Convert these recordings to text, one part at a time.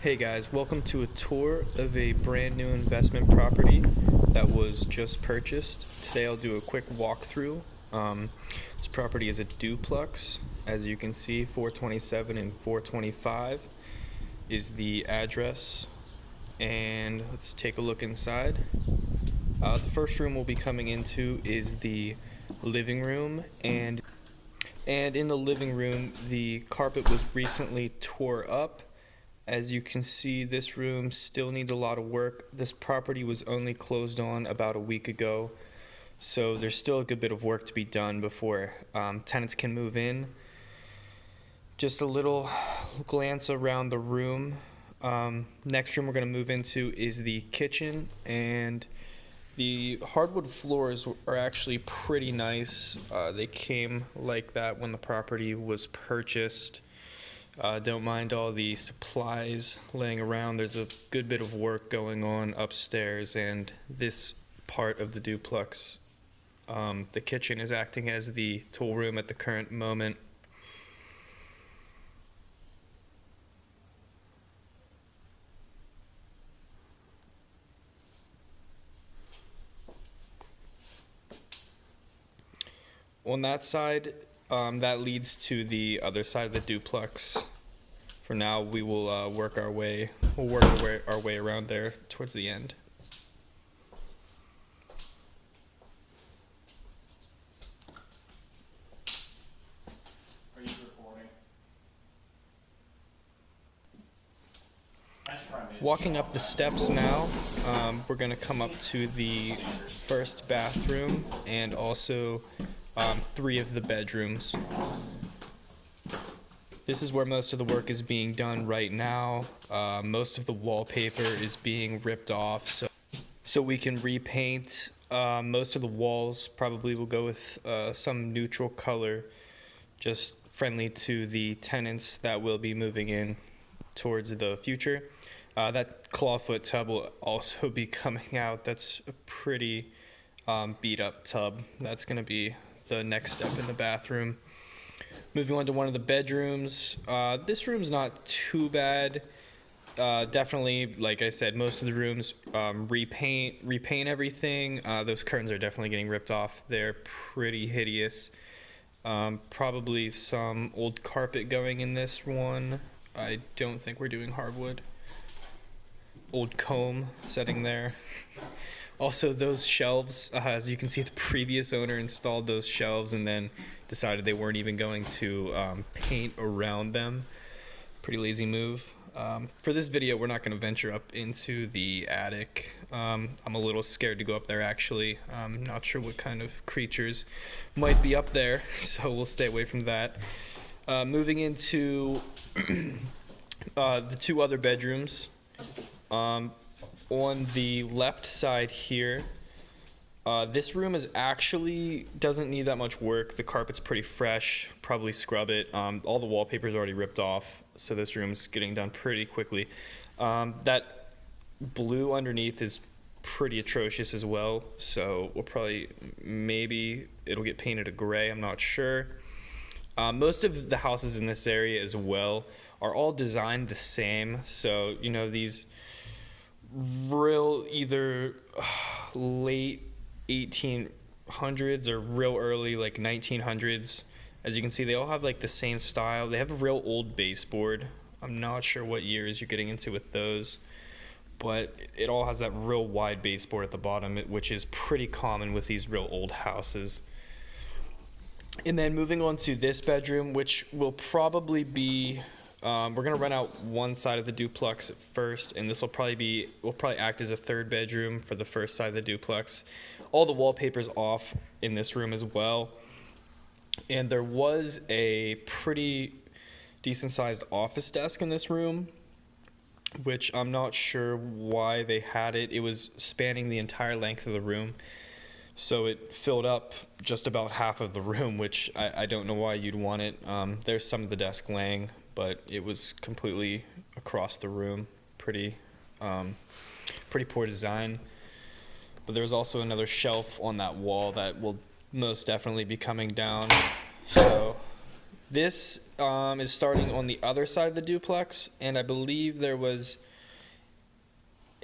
Hey guys, welcome to a tour of a brand new investment property that was just purchased. Today I'll do a quick walkthrough. This property is a duplex. As you can see, 427 and 425 is the address. And let's take a look inside. The first room we'll be coming into is the living room, and in the living room the carpet was recently tore up. As you can see, this room still needs a lot of work. This property was only closed on about a week ago, so there's still a good bit of work to be done before tenants can move in. Just a little glance around the room. Next room we're going to move into is the kitchen, and the hardwood floors are actually pretty nice. They came like that when the property was purchased. Don't mind all the supplies laying around. There's a good bit of work going on upstairs, and this part of the duplex, the kitchen, is acting as the tool room at the current moment. On that side, that leads to the other side of the duplex. For now, we will work our way around there towards the end. Are you recording? Walking up the steps now, we're going to come up to the first bathroom and also 3 of the bedrooms. This is where most of the work is being done right now. Most of the wallpaper is being ripped off, so we can repaint. Most of the walls probably will go with some neutral color, just friendly to the tenants that will be moving in towards the future. That clawfoot tub will also be coming out. That's a pretty beat up tub. That's going to be the next step in the bathroom. Moving on to one of the bedrooms. This room's not too bad. Definitely, like I said, most of the rooms repaint everything. Those curtains are definitely getting ripped off. They're pretty hideous. Probably some old carpet going in this one. I don't think we're doing hardwood. Old comb setting there. Also, those shelves, as you can see, the previous owner installed those shelves and then decided they weren't even going to paint around them. Pretty lazy move. For this video, we're not going to venture up into the attic. I'm a little scared to go up there, actually. I'm not sure what kind of creatures might be up there, so we'll stay away from that. Moving into the 2 other bedrooms. On the left side here, this room actually doesn't need that much work. The carpet's pretty fresh, probably scrub it. All the wallpaper's already ripped off, so this room's getting done pretty quickly. That blue underneath is pretty atrocious as well, so maybe it'll get painted a gray, I'm not sure. Most of the houses in this area as well are all designed the same, so you know, these real either late 1800s or real early like 1900s. As you can see, they all have like the same style. They have a real old baseboard. I'm not sure what years you're getting into with those, but it all has that real wide baseboard at the bottom, which is pretty common with these real old houses. And then moving on to this bedroom, which will probably be we're going to rent out one side of the duplex at first, and this will probably act as a 3rd bedroom for the first side of the duplex. All the wallpaper's off in this room as well. And there was a pretty decent sized office desk in this room, which I'm not sure why they had it. It was spanning the entire length of the room, so it filled up just about half of the room, which I don't know why you'd want it. There's some of the desk laying, but it was completely across the room. Pretty poor design. But there's also another shelf on that wall that will most definitely be coming down. So This is starting on the other side of the duplex, and I believe there was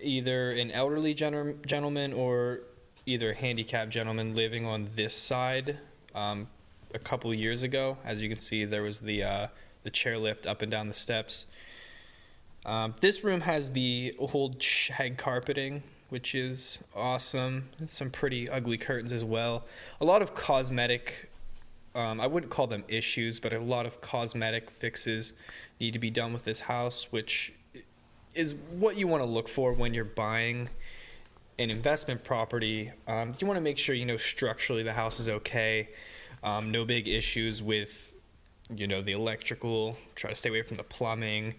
either an elderly gentleman or either a handicapped gentleman living on this side a couple years ago. As you can see, there was the chairlift up and down the steps. This room has the old shag carpeting, which is awesome. Some pretty ugly curtains as well. A lot of cosmetic, I wouldn't call them issues, but a lot of cosmetic fixes need to be done with this house, which is what you want to look for when you're buying an investment property. You want to make sure, structurally the house is okay. No big issues with, the electrical. Try to stay away from the plumbing.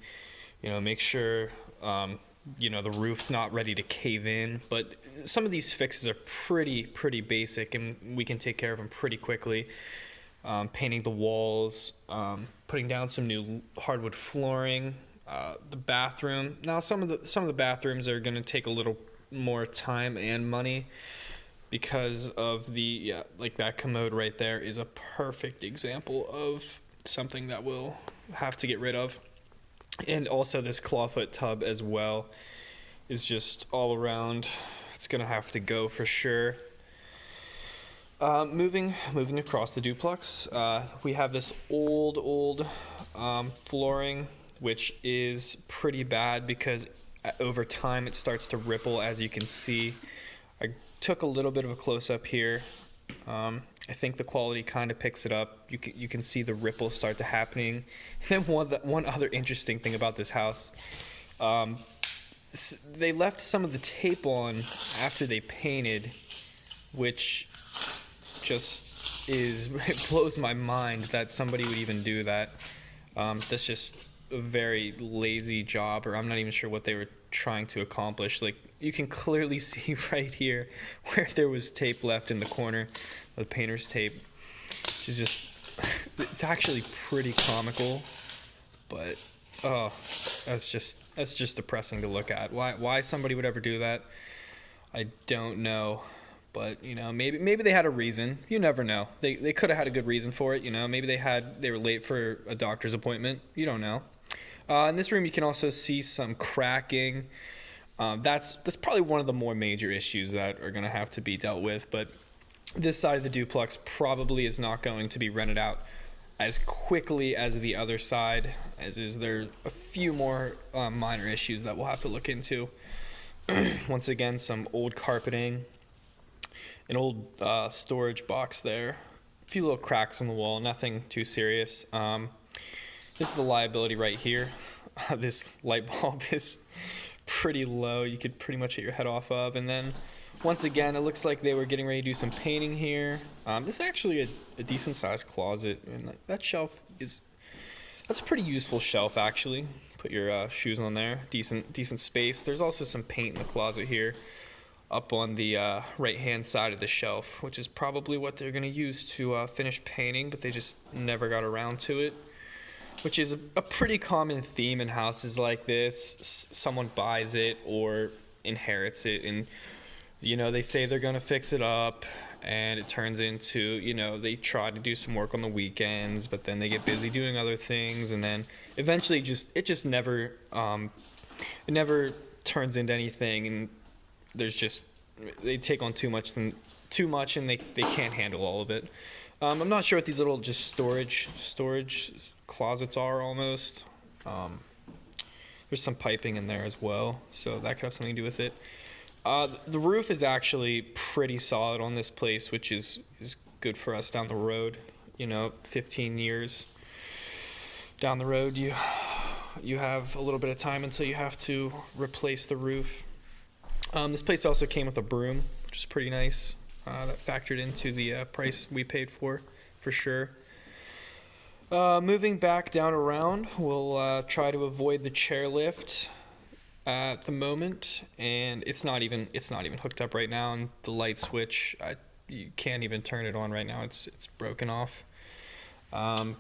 Make sure, the roof's not ready to cave in. But some of these fixes are pretty basic, and we can take care of them pretty quickly. Painting the walls, putting down some new hardwood flooring, the bathroom. Now, some of the bathrooms are going to take a little more time and money because of like that commode right there is a perfect example of something that we'll have to get rid of. And also this clawfoot tub as well is just all around. It's gonna have to go for sure. Moving across the duplex, we have this old flooring, which is pretty bad because over time it starts to ripple, as you can see. I took a little bit of a close-up here. I think the quality kind of picks it up. You can see the ripples start to happening. And then one other interesting thing about this house, they left some of the tape on after they painted, which just it blows my mind that somebody would even do that. That's just a very lazy job, or I'm not even sure what they were trying to accomplish. Like, you can clearly see right here where there was tape left in the corner, the painter's tape. It's actually pretty comical, but that's just depressing to look at. Why somebody would ever do that, I don't know. But maybe they had a reason. You never know. They could have had a good reason for it. Maybe they were late for a doctor's appointment. You don't know. In this room, you can also see some cracking. That's probably one of the more major issues that are going to have to be dealt with. But this side of the duplex probably is not going to be rented out as quickly as the other side, as is there a few more minor issues that we'll have to look into. Once again, some old carpeting, an old storage box there, a few little cracks in the wall, nothing too serious. This is a liability right here. This light bulb is pretty low. You could pretty much hit your head off of. And then once again, it looks like they were getting ready to do some painting here. This is actually a decent sized closet, and that shelf that's a pretty useful shelf actually. Put your shoes on there. Decent space. There's also some paint in the closet here up on the right hand side of the shelf, which is probably what they're going to use to finish painting, but they just never got around to it, which is a pretty common theme in houses like this. Someone buys it or inherits it, and they say they're going to fix it up, and it turns into, they try to do some work on the weekends, but then they get busy doing other things, and then eventually it just never turns into anything, and they take on too much and they can't handle all of it. I'm not sure what these little just storage closets are almost. There's some piping in there as well, so that could have something to do with it. The roof is actually pretty solid on this place, which is good for us down the road. 15 years down the road, you have a little bit of time until you have to replace the roof. This place also came with a broom, which is pretty nice. That factored into the price we paid for sure. Moving back down around, we'll try to avoid the chairlift at the moment, and it's not even hooked up right now. And the light switch, you can't even turn it on right now. It's broken off. Yeah,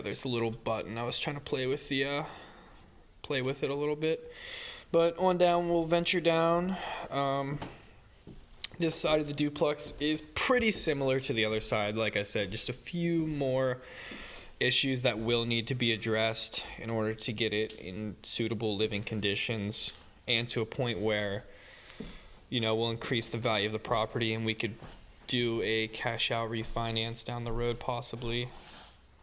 there's a little button. I was trying to play with it a little bit. But on down, we'll venture down. This side of the duplex is pretty similar to the other side. Like I said, just a few more issues that will need to be addressed in order to get it in suitable living conditions and to a point where, you know, we'll increase the value of the property and we could do a cash out refinance down the road possibly.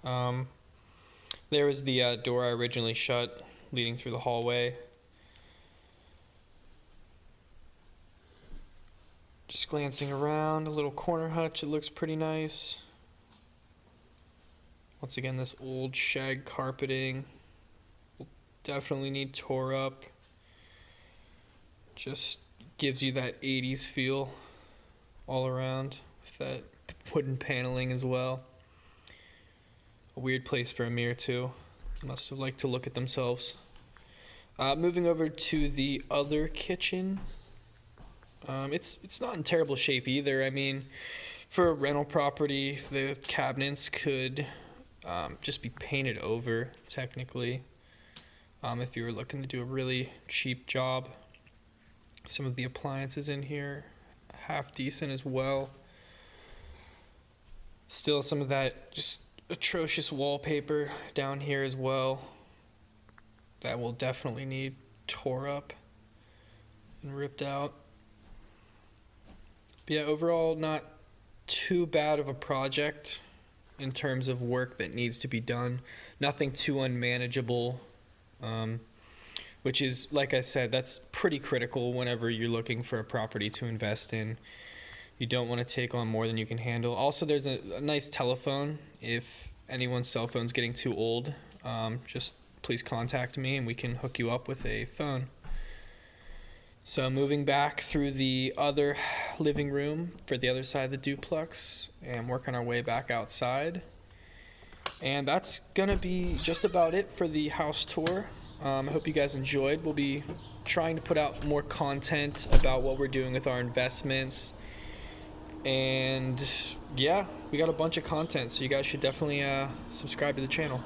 There was the door I originally shut leading through the hallway. Just glancing around, a little corner hutch, it looks pretty nice. Once again, this old shag carpeting will definitely need tore up. Just gives you that 80s feel all around with that wooden paneling as well. A weird place for a mirror too. Must have liked to look at themselves. Moving over to the other kitchen. It's not in terrible shape either. I mean, for a rental property, the cabinets could just be painted over technically. If you were looking to do a really cheap job. Some of the appliances in here, half decent as well. Still some of that just atrocious wallpaper down here as well. That will definitely need tore up and ripped out. But yeah, overall not too bad of a project in terms of work that needs to be done. Nothing too unmanageable. Which is, like I said, that's pretty critical whenever you're looking for a property to invest in. You don't want to take on more than you can handle. Also, there's a nice telephone. If anyone's cell phone's getting too old, just please contact me and we can hook you up with a phone. So moving back through the other living room for the other side of the duplex and working our way back outside. And that's gonna be just about it for the house tour. I hope you guys enjoyed. We'll be trying to put out more content about what we're doing with our investments. And yeah, we got a bunch of content, so you guys should definitely subscribe to the channel.